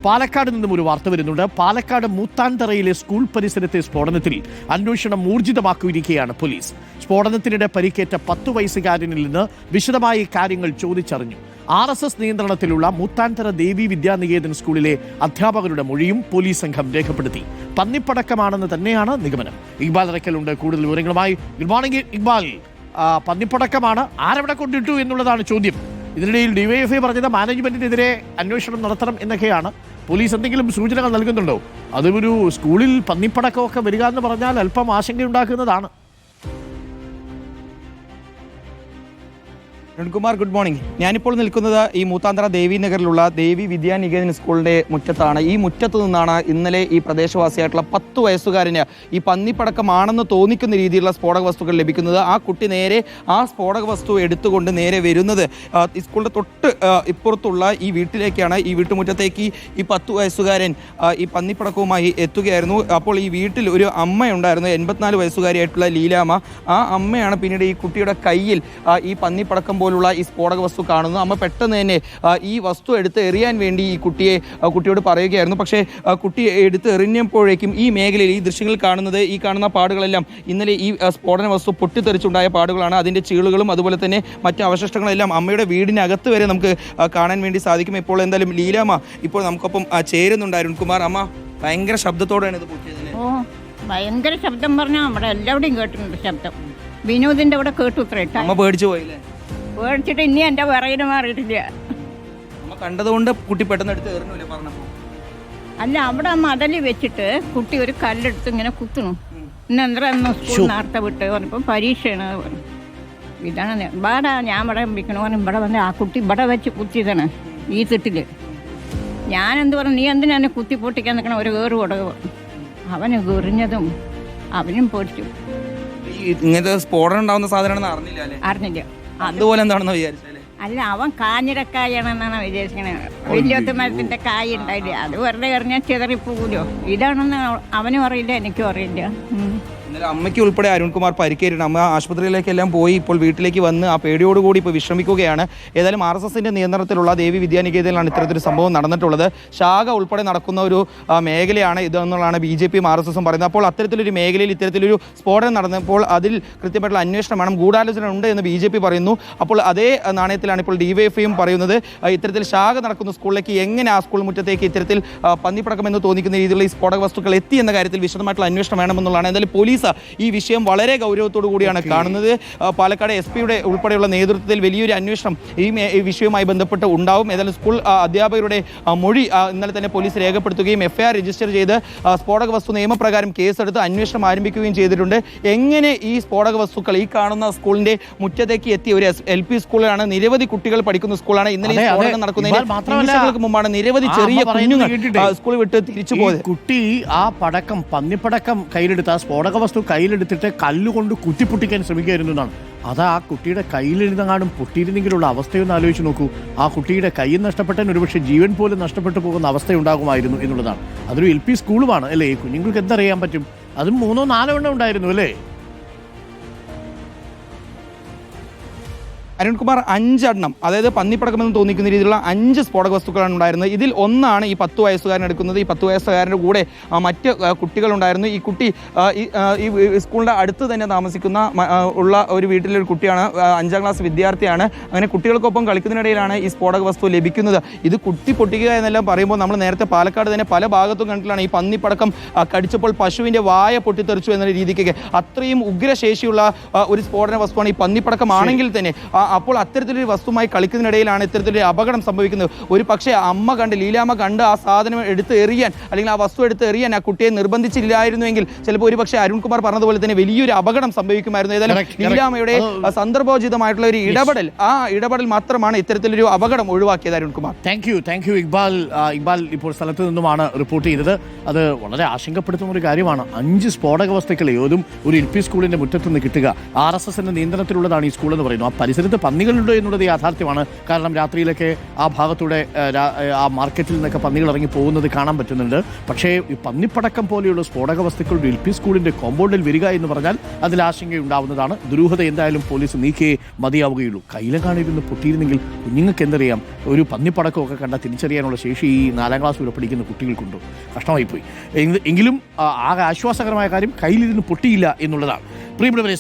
പാലക്കാട് നിന്നും ഒരു വാർത്ത വരുന്നുണ്ട്. പാലക്കാട് മൂത്താൻതറയിലെ സ്കൂൾ പരിസരത്തെ സ്ഫോടനത്തിൽ അന്വേഷണം ഊർജിതമാക്കിയിരിക്കുകയാണ് പോലീസ്. സ്ഫോടനത്തിനിടെ പരിക്കേറ്റ 10 വയസ്സുകാരനിൽ നിന്ന് വിശദമായി കാര്യങ്ങൾ ചോദിച്ചറിഞ്ഞു. RSS നിയന്ത്രണത്തിലുള്ള മൂത്താൻതറ ദേവി വിദ്യാനികേതൻ സ്കൂളിലെ അധ്യാപകരുടെ മൊഴിയും പോലീസ് സംഘം രേഖപ്പെടുത്തി. പന്നിപ്പടക്കമാണെന്ന് തന്നെയാണ് നിഗമനം. ഇക്ബാൽ അറക്കലുണ്ട് കൂടുതൽ വിവരങ്ങളുമായി. Good morning Iqbal. പന്നിപ്പടക്കമാണ്, ആരെവിടെ കൊണ്ടിട്ടു എന്നുള്ളതാണ് ചോദ്യം. ഇതിനിടയിൽ DYFI പറഞ്ഞത് മാനേജ്മെന്റിനെതിരെ അന്വേഷണം നടത്തണം എന്നൊക്കെയാണ്. പോലീസ് എന്തെങ്കിലും സൂചനകൾ നൽകുന്നുണ്ടോ? അതൊരു സ്കൂളിൽ പന്നിപ്പടക്കമൊക്കെ വരിക എന്ന് പറഞ്ഞാൽ അല്പം ആശങ്കയുണ്ടാക്കുന്നതാണ്. Arunkumar, good morning. ഞാനിപ്പോൾ നിൽക്കുന്നത് ഈ മൂത്താന്തറ ദേവി നഗറിലുള്ള ദേവി വിദ്യാനികേതൻ സ്കൂളിന്റെ മുറ്റത്താണ്. ഈ മുറ്റത്ത് നിന്നാണ് ഇന്നലെ ഈ പ്രദേശവാസിയായിട്ടുള്ള 10 വയസ്സുകാരന് ഈ പന്നിപ്പടക്കമാണെന്ന് തോന്നിക്കുന്ന രീതിയിലുള്ള സ്ഫോടക വസ്തുക്കൾ ലഭിക്കുന്നത്. ആ കുട്ടി നേരെ ആ സ്ഫോടക വസ്തു എടുത്തുകൊണ്ട് നേരെ വരുന്നത് ഈ സ്കൂളിന്റെ തൊട്ട് ഇപ്പുറത്തുള്ള ഈ വീട്ടിലേക്കാണ്. ഈ വീട്ടുമുറ്റത്തേക്ക് ഈ 10 വയസ്സുകാരൻ ഈ പന്നിപ്പടക്കവുമായി എത്തുകയായിരുന്നു. അപ്പോൾ ഈ വീട്ടിൽ ഒരു അമ്മയുണ്ടായിരുന്നു, 84 വയസ്സുകാരിയായിട്ടുള്ള ലീലാമ്മ. ആ അമ്മയാണ് പിന്നീട് ഈ കുട്ടിയുടെ കയ്യിൽ ഈ പന്നിപ്പടക്കം പോലുള്ള ഈ സ്ഫോടക വസ്തു കാണുന്നു. അമ്മ പെട്ടെന്ന് തന്നെ ഈ വസ്തു എടുത്ത് എറിയാൻ വേണ്ടി ഈ കുട്ടിയോട് പറയുകയായിരുന്നു. പക്ഷേ കുട്ടി എടുത്ത് എറിഞ്ഞപ്പോഴേക്കും ഈ മേഖലയിൽ ഈ ദൃശ്യങ്ങൾ ഈ കാണുന്ന പാടുകളെല്ലാം ഇന്നലെ ഈ സ്ഫോടന വസ്തു പൊട്ടിത്തെറിച്ചുണ്ടായ പാടുകളാണ്. അതിൻ്റെ ചീളുകളും അതുപോലെ തന്നെ മറ്റ് അവശിഷ്ടങ്ങളെല്ലാം അമ്മയുടെ വീടിനകത്ത് വരെ നമുക്ക് കാണാൻ വേണ്ടി സാധിക്കും. ഇപ്പോൾ എന്തായാലും ലീലാമ്മ ഇപ്പോൾ നമുക്കൊപ്പം ചേരുന്നുണ്ട്. അരുൺകുമാർ, അമ്മ ഭയങ്കര ശബ്ദത്തോടെയാണ് ഇത് പൊട്ടിയത്. ഭയങ്കര ശബ്ദം പറഞ്ഞാൽ നമ്മുടെ എല്ലാവരുടെയും കേട്ടിട്ടുണ്ട് ശബ്ദം. വിനോദിന്റെ അവിടെ കേട്ടു. അമ്മ പേടിച്ചു പോയില്ലേ? പേടിച്ചിട്ട് ഇനി എന്റെ വിറയിന് മാറിയിട്ടില്ല. അമ്മ കണ്ടതുകൊണ്ട് കുട്ടി പെട്ടെന്ന് എടുത്ത് എറിഞ്ഞൂല്ലേ പറഞ്ഞപ്പോ? അല്ല, അവിടെ മടലി വെച്ചിട്ട് കുട്ടി ഒരു കല്ലെടുത്ത് ഇങ്ങനെ കുത്തണു. ഇന്ന് എന്താ സ്കൂൾ നേരത്തെ വിട്ട് പറഞ്ഞപ്പോൾ പരീക്ഷയാണ്. ഇതാണ് ഇവിടെ ഞാൻ ഇവിടെ വിളിക്കണു പറഞ്ഞു. ഇവിടെ വന്ന് ആ കുട്ടി ഇവിടെ വെച്ച് കുത്തിയതാണ് ഈ തിട്ടില്. ഞാനെന്ത് പറഞ്ഞു, നീ എന്തിനാ എന്നെ കുത്തി പൊട്ടിക്കാൻ നിൽക്കണ? ഒരു കയറ് കൊടുക്കുക. അവന് എറിഞ്ഞതും അവനും പൊടിച്ചു. ഇങ്ങനത്തെ സ്ഫോടനം ഉണ്ടാവുന്ന സാധനം അറിഞ്ഞില്ല. അതുപോലെ എന്താണെന്ന് വിചാരിച്ചാലേ? അല്ല, അവൻ കാഞ്ഞിരക്കായാണെന്നാണ് വിചാരിക്കണത്. വലിയൊത്ത മരത്തിന്റെ കായ ഉണ്ടായില്ല, അത് വെറുതെ എറിഞ്ഞാൽ ചിതറിപ്പോകൂലോ. ഇതാണെന്ന് അവനും അറിയില്ല, എനിക്കും അറിയില്ല. ഇന്നലെ അമ്മയ്ക്ക് ഉൾപ്പെടെ അരുൺകുമാർ പരിക്കേറ്റിട്ടുണ്ട്. അമ്മ ആശുപത്രിയിലേക്കെല്ലാം പോയി ഇപ്പോൾ വീട്ടിലേക്ക് വന്ന് ആ പേടിയോടുകൂടി ഇപ്പോൾ വിശ്രമിക്കുകയാണ്. ഏതായാലും RSSന്റെ നിയന്ത്രണത്തിലുള്ള ദേവി വിദ്യാനികേതനിലാണ് ഇത്തരത്തിലൊരു സംഭവം നടന്നിട്ടുള്ളത്. ശാഖ ഉൾപ്പെടെ നടക്കുന്ന ഒരു മേഖലയാണ് ഇതെന്നുള്ളതാണ് BJPയും RSSും പറയുന്നത്. അപ്പോൾ അത്തരത്തിലൊരു മേഖലയിൽ ഇത്തരത്തിലൊരു സ്ഫോടനം നടന്നപ്പോൾ അതിൽ കൃത്യമായിട്ടുള്ള അന്വേഷണം വേണം, ഗൂഢാലോചന ഉണ്ട് എന്ന് BJP പറയുന്നു. അപ്പോൾ അതേ നാണയത്തിലാണ് ഇപ്പോൾ DYFIയും പറയുന്നത്. ഇത്തരത്തിൽ ശാഖ നടക്കുന്ന സ്കൂളിലേക്ക് എങ്ങനെ ആ സ്കൂൾ മുറ്റത്തേക്ക് ഇത്തരത്തിൽ പന്നിപ്പടക്കമെന്ന് തോന്നിക്കുന്ന രീതിയിലുള്ള ഈ സ്ഫോടക വസ്തുക്കൾ എത്തി എന്ന കാര്യത്തിൽ വിശദമായിട്ടുള്ള അന്വേഷണം വേണമെന്നുള്ളതാണ്. എന്തായാലും പോലീസ് ഈ വിഷയം വളരെ ഗൗരവത്തോടു കൂടിയാണ് കാണുന്നത്. പാലക്കാട് SP-യുടെ ഉൾപ്പെടെയുള്ള നേതൃത്വത്തിൽ വലിയൊരു അന്വേഷണം ഈ വിഷയവുമായി ബന്ധപ്പെട്ട് ഉണ്ടാവും. ഏതായാലും സ്കൂൾ അധ്യാപകരുടെ മൊഴി ഇന്നലെ തന്നെ പോലീസ് രേഖപ്പെടുത്തുകയും FIR രജിസ്റ്റർ ചെയ്ത് സ്ഫോടക വസ്തു നിയമപ്രകാരം കേസെടുത്ത് അന്വേഷണം ആരംഭിക്കുകയും ചെയ്തിട്ടുണ്ട്. എങ്ങനെ ഈ സ്ഫോടക വസ്തുക്കൾ ഈ കാണുന്ന സ്കൂളിന്റെ മുറ്റത്തേക്ക് എത്തിയ ഒരു LP സ്കൂളാണ്, നിരവധി കുട്ടികൾ പഠിക്കുന്ന സ്കൂളാണ്. ഇന്നലെ സ്ഫോടനം നടക്കുന്നതിന് നിമിഷങ്ങൾക്ക് മുമ്പാണ് നിരവധി ചെറിയ കുഞ്ഞുങ്ങൾ സ്കൂൾ വിട്ട് തിരിച്ചു പോയത്. കുട്ടി ആ പടക്കം, പന്നിപ്പടക്കം കയ്യിലെടുത്ത്, ആ സ്ഫോടക വസ്തു കയ്യിലെടുത്തിട്ട് കല്ലുകൊണ്ട് കുത്തിപ്പൊട്ടിക്കാൻ ശ്രമിക്കുകയായിരുന്നു എന്നാണ്. അത് ആ കുട്ടിയുടെ കയ്യിലിരുന്നെങ്ങാനും പൊട്ടിയിരുന്നെങ്കിലുള്ള അവസ്ഥയൊന്ന് ആലോചിച്ച് നോക്കൂ. ആ കുട്ടിയുടെ കൈ നഷ്ടപ്പെട്ടാൽ ഒരുപക്ഷെ ജീവൻ പോലും നഷ്ടപ്പെട്ടു പോകുന്ന അവസ്ഥയുണ്ടാകുമായിരുന്നു എന്നുള്ളതാണ്. അതൊരു LP സ്കൂളുമാണ് അല്ലേ? കുഞ്ഞുങ്ങൾക്ക് എന്തറിയാൻ പറ്റും? അതും 3-4 എണ്ണം ഉണ്ടായിരുന്നു അല്ലേ? അരുൺകുമാർ, 5 എണ്ണം, അതായത് പന്നിപ്പടക്കമെന്ന് തോന്നിക്കുന്ന രീതിയിലുള്ള 5 സ്ഫോടക വസ്തുക്കളാണ് ഉണ്ടായിരുന്നത്. ഇതിൽ ഒന്നാണ് ഈ 10 വയസ്സുകാരൻ എടുക്കുന്നത്. ഈ 10 വയസ്സുകാരൻ്റെ കൂടെ മറ്റ് കുട്ടികളുണ്ടായിരുന്നു. ഈ കുട്ടി ഈ സ്കൂളിൻ്റെ അടുത്ത് തന്നെ താമസിക്കുന്ന ഉള്ള ഒരു വീട്ടിലൊരു കുട്ടിയാണ്, 5ാം ക്ലാസ് വിദ്യാർത്ഥിയാണ്. അങ്ങനെ കുട്ടികൾക്കൊപ്പം കളിക്കുന്നതിനിടയിലാണ് ഈ സ്ഫോടക വസ്തു ലഭിക്കുന്നത്. ഇത് കുത്തി പൊട്ടിക്കുക എന്നെല്ലാം പറയുമ്പോൾ നമ്മൾ നേരത്തെ പാലക്കാട് തന്നെ പല ഭാഗത്തും കണ്ടിട്ടാണ് ഈ പന്നിപ്പടക്കം കടിച്ചപ്പോൾ പശുവിൻ്റെ വായ പൊട്ടിത്തെറിച്ചു എന്ന രീതിക്കൊക്കെ. അത്രയും ഉഗ്രശേഷിയുള്ള ഒരു സ്ഫോടന വസ്തുവാണ് ഈ പന്നിപ്പടക്കമാണെങ്കിൽ തന്നെ. അപ്പോൾ അത്തരത്തിലൊരു വസ്തുമായി കളിക്കുന്നതിനിടയിലാണ് ഇത്തരത്തിലൊരു അപകടം സംഭവിക്കുന്നത്. ഒരു പക്ഷേ അമ്മ കണ്ട്, ലീലാമ്മ കണ്ട് ആ സാധനം എടുത്ത് എറിയാൻ, അല്ലെങ്കിൽ ആ വസ്തു എടുത്ത് എറിയാൻ ആ കുട്ടിയെ നിർബന്ധിച്ചില്ലായിരുന്നുവെങ്കിൽ ചിലപ്പോൾ ഒരു പക്ഷേ അരുൺകുമാർ പറഞ്ഞതുപോലെ തന്നെ വലിയൊരു അപകടം സംഭവിക്കുമായിരുന്നു. ഏതായാലും ലീലാമ്മയുടെ സന്ദർഭോചിതമായിട്ടുള്ള ഒരു ഇടപെടൽ, ആ ഇടപെടൽ മാത്രമാണ് ഇത്തരത്തിലൊരു അപകടം ഒഴിവാക്കിയത്. Arunkumar, thank you Iqbal. ഇപ്പോൾ സ്ഥലത്ത് നിന്നുമാണ് റിപ്പോർട്ട് ചെയ്തത്. അത് വളരെ ആശങ്കപ്പെടുത്തുന്ന ഒരു കാര്യമാണ്. 5 സ്ഫോടക വസ്തുക്കൾ ഏതും ഒരു LP സ്കൂളിന്റെ മുറ്റത്ത് നിന്ന് കിട്ടുക. RSSന്റെ നിയന്ത്രണത്തിലുള്ളതാണ് ഈ സ്കൂൾ എന്ന് പറയുന്നു. ആ പരിസരത്ത് പന്നികളുണ്ടോ എന്നുള്ളത് യാഥാർത്ഥ്യമാണ്. കാരണം രാത്രിയിലൊക്കെ ആ ഭാഗത്തൂടെ ആ മാർക്കറ്റിൽ നിന്നൊക്കെ പന്നികൾ ഇറങ്ങി പോകുന്നത് കാണാൻ പറ്റുന്നുണ്ട്. പക്ഷേ ഈ പന്നിപ്പടക്കം പോലെയുള്ള സ്ഫോടക വസ്തുക്കൾ LP സ്കൂളിൻ്റെ കോമ്പൗണ്ടിൽ വരിക എന്ന് പറഞ്ഞാൽ അതിൽ ആശങ്കയുണ്ടാവുന്നതാണ്. ദുരൂഹത എന്തായാലും പോലീസ് നീക്കിയേ മതിയാവുകയുള്ളൂ. കയ്യിലെങ്ങാണിരുന്ന് പൊട്ടിയിരുന്നെങ്കിൽ കുഞ്ഞുങ്ങൾക്ക് എന്തറിയാം? ഒരു പന്നിപ്പടക്കമൊക്കെ കണ്ടാൽ തിരിച്ചറിയാനുള്ള ശേഷി ഈ 4ാം ക്ലാസ് വരെ പഠിക്കുന്ന കുട്ടികൾക്കുണ്ടോ? കഷ്ടമായിപ്പോയി. എങ്കിലും ആകെ ആശ്വാസകരമായ കാര്യം കയ്യിലിരുന്ന് പൊട്ടിയില്ല എന്നുള്ളതാണ്. പ്രിയപ്പെട്ടവരെ,